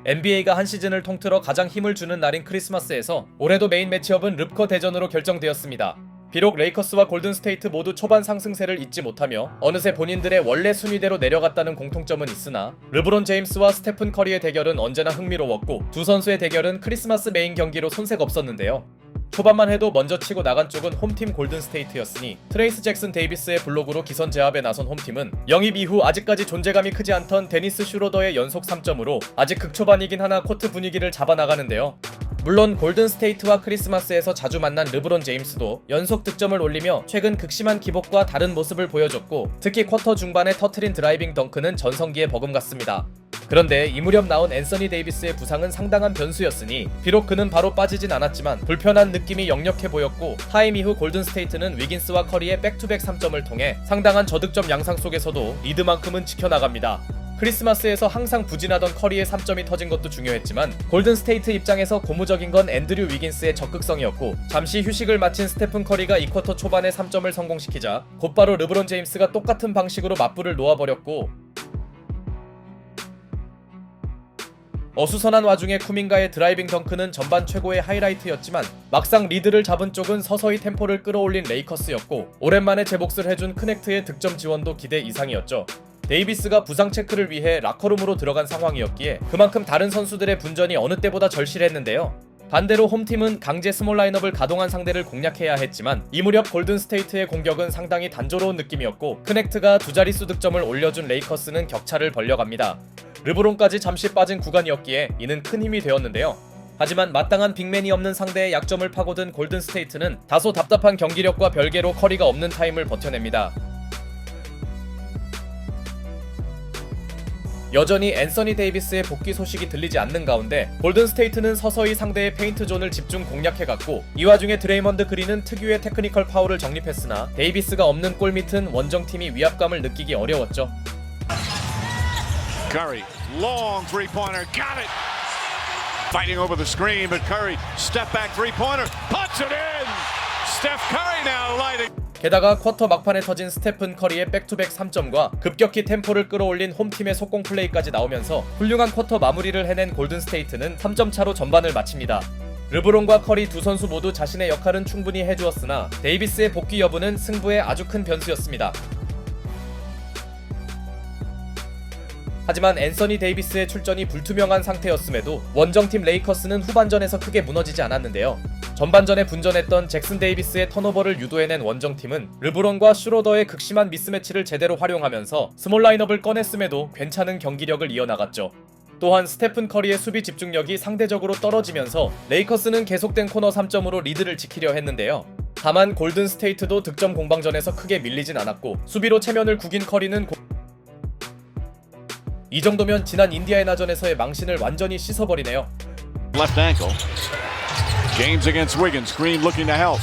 NBA가 한 시즌을 통틀어 가장 힘을 주는 날인 크리스마스에서 올해도 메인 매치업은 릅커 대전으로 결정되었습니다. 비록 레이커스와 골든스테이트 모두 초반 상승세를 잇지 못하며 어느새 본인들의 원래 순위대로 내려갔다는 공통점은 있으나 르브론 제임스와 스테픈 커리의 대결은 언제나 흥미로웠고 두 선수의 대결은 크리스마스 메인 경기로 손색 없었는데요. 초반만 해도 먼저 치고 나간 쪽은 홈팀 골든스테이트였으니 트레이스 잭슨 데이비스의 블록으로 기선 제압에 나선 홈팀은 영입 이후 아직까지 존재감이 크지 않던 데니스 슈로더의 연속 3점으로 아직 극초반이긴 하나 코트 분위기를 잡아나가는데요. 물론 골든스테이트와 크리스마스에서 자주 만난 르브론 제임스도 연속 득점을 올리며 최근 극심한 기복과 다른 모습을 보여줬고 특히 쿼터 중반에 터트린 드라이빙 덩크는 전성기의 버금 같습니다. 그런데 이 무렵 나온 앤서니 데이비스의 부상은 상당한 변수였으니 비록 그는 바로 빠지진 않았지만 불편한 느낌이 역력해 보였고 타임 이후 골든스테이트는 위긴스와 커리의 백투백 3점을 통해 상당한 저득점 양상 속에서도 리드만큼은 지켜나갑니다. 크리스마스에서 항상 부진하던 커리의 3점이 터진 것도 중요했지만 골든스테이트 입장에서 고무적인 건 앤드류 위긴스의 적극성이었고 잠시 휴식을 마친 스테픈 커리가 2쿼터 초반에 3점을 성공시키자 곧바로 르브론 제임스가 똑같은 방식으로 맞불을 놓아버렸고 어수선한 와중에 쿠민가의 드라이빙 덩크는 전반 최고의 하이라이트였지만 막상 리드를 잡은 쪽은 서서히 템포를 끌어올린 레이커스였고 오랜만에 제 몫을 해준 크넥트의 득점 지원도 기대 이상이었죠. 데이비스가 부상 체크를 위해 라커룸으로 들어간 상황이었기에 그만큼 다른 선수들의 분전이 어느 때보다 절실했는데요. 반대로 홈팀은 강제 스몰 라인업을 가동한 상대를 공략해야 했지만 이 무렵 골든스테이트의 공격은 상당히 단조로운 느낌이었고 크넥트가 두 자릿수 득점을 올려준 레이커스는 격차를 벌려갑니다. 르브론까지 잠시 빠진 구간이었기에 이는 큰 힘이 되었는데요. 하지만 마땅한 빅맨이 없는 상대의 약점을 파고든 골든스테이트는 다소 답답한 경기력과 별개로 커리가 없는 타임을 버텨냅니다. 여전히 앤서니 데이비스의 복귀 소식이 들리지 않는 가운데 골든스테이트는 서서히 상대의 페인트 존을 집중 공략해갔고 이 와중에 드레이먼드 그린은 특유의 테크니컬 파울을 정립했으나 데이비스가 없는 골밑은 원정팀이 위압감을 느끼기 어려웠죠. Curry, long three-pointer, got it! Fighting over the screen, but Curry, step back three-pointer, puts it in! Steph Curry now lighting. 게다가 쿼터 막판에 터진 스테픈 커리의 백투백 3점과 급격히 템포를 끌어올린 홈팀의 속공 플레이까지 나오면서 훌륭한 쿼터 마무리를 해낸 골든스테이트는 3점 차로 전반을 마칩니다. 르브론과 커리 두 선수 모두 자신의 역할은 충분히 해주었으나 데이비스의 복귀 여부는 승부에 아주 큰 변수였습니다. 하지만 앤서니 데이비스의 출전이 불투명한 상태였음에도 원정팀 레이커스는 후반전에서 크게 무너지지 않았는데요. 전반전에 분전했던 잭슨 데이비스의 턴오버를 유도해낸 원정팀은 르브론과 슈로더의 극심한 미스매치를 제대로 활용하면서 스몰 라인업을 꺼냈음에도 괜찮은 경기력을 이어나갔죠. 또한 스테픈 커리의 수비 집중력이 상대적으로 떨어지면서 레이커스는 계속된 코너 3점으로 리드를 지키려 했는데요. 다만 골든스테이트도 득점 공방전에서 크게 밀리진 않았고 수비로 체면을 구긴 커리는 이 정도면 지난 인디애나전에서의 망신을 완전히 씻어버리네요. Left ankle. James against Wiggins. Green looking to help.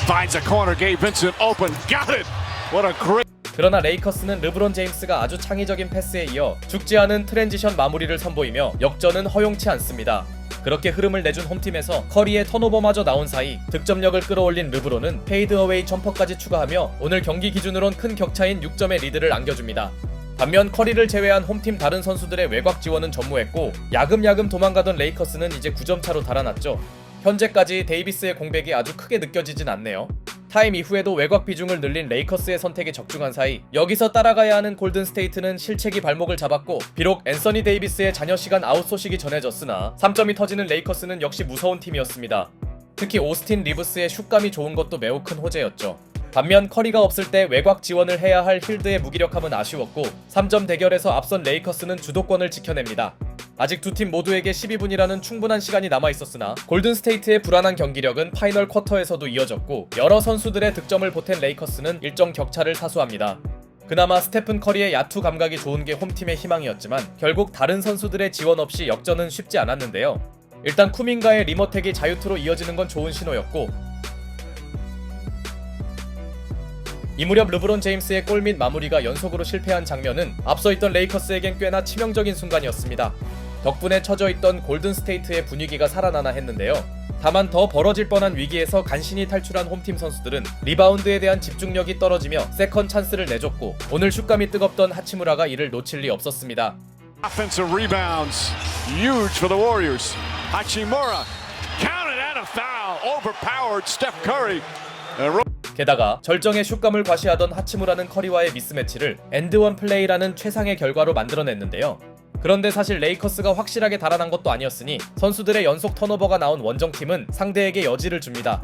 Finds a corner. Gabe Vincent open. Got it. What a great. 그러나 레이커스는 르브론 제임스가 아주 창의적인 패스에 이어 죽지 않은 트랜지션 마무리를 선보이며 역전은 허용치 않습니다. 그렇게 흐름을 내준 홈팀에서 커리의 턴오버마저 나온 사이 득점력을 끌어올린 르브론은 페이드어웨이 점퍼까지 추가하며 오늘 경기 기준으론 큰 격차인 6점의 리드를 안겨줍니다. 반면 커리를 제외한 홈팀 다른 선수들의 외곽 지원은 전무했고 야금야금 도망가던 레이커스는 이제 9점 차로 달아났죠. 현재까지 데이비스의 공백이 아주 크게 느껴지진 않네요. 타임 이후에도 외곽 비중을 늘린 레이커스의 선택에 적중한 사이 여기서 따라가야 하는 골든스테이트는 실책이 발목을 잡았고 비록 앤서니 데이비스의 잔여 시간 아웃 소식이 전해졌으나 3점이 터지는 레이커스는 역시 무서운 팀이었습니다. 특히 오스틴 리브스의 슛감이 좋은 것도 매우 큰 호재였죠. 반면 커리가 없을 때 외곽 지원을 해야 할 힐드의 무기력함은 아쉬웠고 3점 대결에서 앞선 레이커스는 주도권을 지켜냅니다. 아직 두 팀 모두에게 12분이라는 충분한 시간이 남아있었으나 골든스테이트의 불안한 경기력은 파이널 쿼터에서도 이어졌고 여러 선수들의 득점을 보탠 레이커스는 일정 격차를 사수합니다. 그나마 스테픈 커리의 야투 감각이 좋은 게 홈팀의 희망이었지만 결국 다른 선수들의 지원 없이 역전은 쉽지 않았는데요. 일단 쿠민가의 리머텍이 자유투로 이어지는 건 좋은 신호였고 이 무렵 르브론 제임스의 골 및 마무리가 연속으로 실패한 장면은 앞서 있던 레이커스에겐 꽤나 치명적인 순간이었습니다. 덕분에 처져있던 골든스테이트의 분위기가 살아나나 했는데요. 다만 더 벌어질 뻔한 위기에서 간신히 탈출한 홈팀 선수들은 리바운드에 대한 집중력이 떨어지며 세컨 찬스를 내줬고 오늘 슛감이 뜨겁던 하치무라가 이를 놓칠 리 없었습니다. Offensive rebounds, huge for the Warriors. Hachimura counted and a foul. Overpowered Steph Curry. 게다가 절정의 슛감을 과시하던 하치무라는 커리와의 미스매치를 엔드원 플레이라는 최상의 결과로 만들어냈는데요. 그런데 사실 레이커스가 확실하게 달아난 것도 아니었으니 선수들의 연속 턴오버가 나온 원정팀은 상대에게 여지를 줍니다.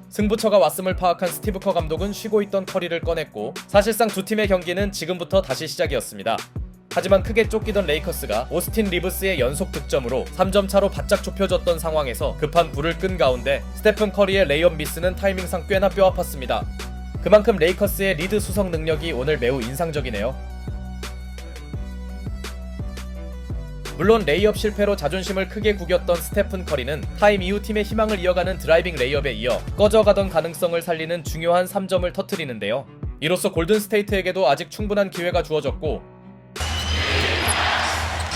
승부처가 왔음을 파악한 스티브 커 감독은 쉬고 있던 커리를 꺼냈고 사실상 두 팀의 경기는 지금부터 다시 시작이었습니다. 하지만 크게 쫓기던 레이커스가 오스틴 리브스의 연속 득점으로 3점 차로 바짝 좁혀졌던 상황에서 급한 불을 끈 가운데 스테픈 커리의 레이업 미스는 타이밍상 꽤나 뼈아팠습니다. 그만큼 레이커스의 리드 수성 능력이 오늘 매우 인상적이네요. 물론 레이업 실패로 자존심을 크게 구겼던 스테픈 커리는 타임 이후 팀의 희망을 이어가는 드라이빙 레이업에 이어 꺼져가던 가능성을 살리는 중요한 3점을 터뜨리는데요. 이로써 골든 스테이트에게도 아직 충분한 기회가 주어졌고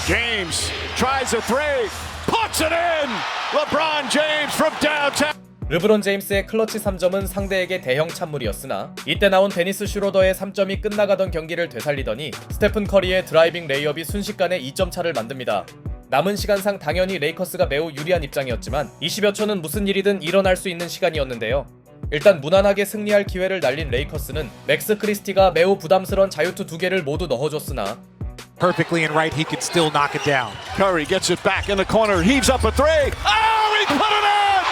James tries a three, puts it in. LeBron James from downtown. 르브론 제임스의 클러치 3점은 상대에게 대형 찬물이었으나 이때 나온 데니스 슈로더의 3점이 끝나가던 경기를 되살리더니 스테픈 커리의 드라이빙 레이업이 순식간에 2점 차를 만듭니다. 남은 시간상 당연히 레이커스가 매우 유리한 입장이었지만 20여 초는 무슨 일이든 일어날 수 있는 시간이었는데요. 일단 무난하게 승리할 기회를 날린 레이커스는 맥스 크리스티가 매우 부담스러운 자유투 2개를 모두 넣어줬으나 perfectly and right, he could still knock it down. Curry gets it back in the corner, heaves up a three. Oh, he put it in!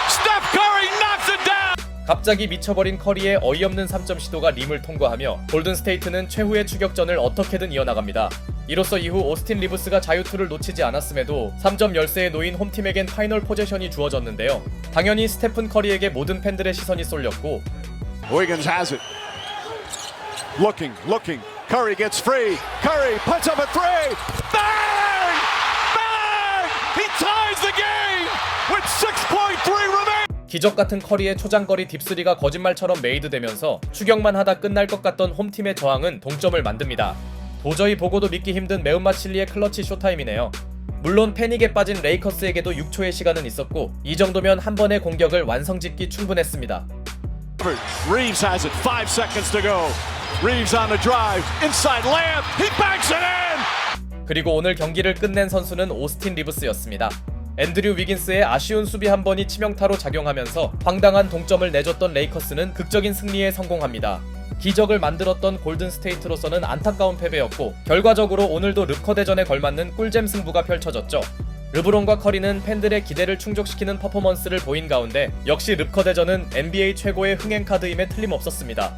Steph Curry knocks it down! 갑자기 미쳐버린 커리의 어이없는 3점 시도가 림을 통과하며 골든 스테이트는 최후의 추격전을 어떻게든 이어나갑니다. 이로써 이후 오스틴 리브스가 자유투를 놓치지 않았음에도 3점 열세에 놓인 홈팀에겐 파이널 포제션이 주어졌는데요. 당연히 스테픈 커리에게 모든 팬들의 시선이 쏠렸고 Wiggins has it. Looking. Curry gets free. Curry puts up a three. Bang! Bang! He ties the game with 6.3 remaining. 기적같은 커리의 초장거리 딥스리가 거짓말처럼 메이드되면서 추격만 하다 끝날 것 같던 홈팀의 저항은 동점을 만듭니다. 도저히 보고도 믿기 힘든 매운맛 칠리의 클러치 쇼타임이네요. 물론 패닉에 빠진 레이커스에게도 6초의 시간은 있었고 이 정도면 한 번의 공격을 완성짓기 충분했습니다. Reeves has it. 5 seconds to go. Reeves on the drive. Inside layup. He banks it in. 그리고 오늘 경기를 끝낸 선수는 오스틴 리브스였습니다. 앤드류 위긴스의 아쉬운 수비 한 번이 치명타로 작용하면서 황당한 동점을 내줬던 레이커스는 극적인 승리에 성공합니다. 기적을 만들었던 골든 스테이트로서는 안타까운 패배였고 결과적으로 오늘도 르커 대전에 걸맞는 꿀잼 승부가 펼쳐졌죠. 르브론과 커리는 팬들의 기대를 충족시키는 퍼포먼스를 보인 가운데 역시 르커 대전은 NBA 최고의 흥행 카드임에 틀림없었습니다.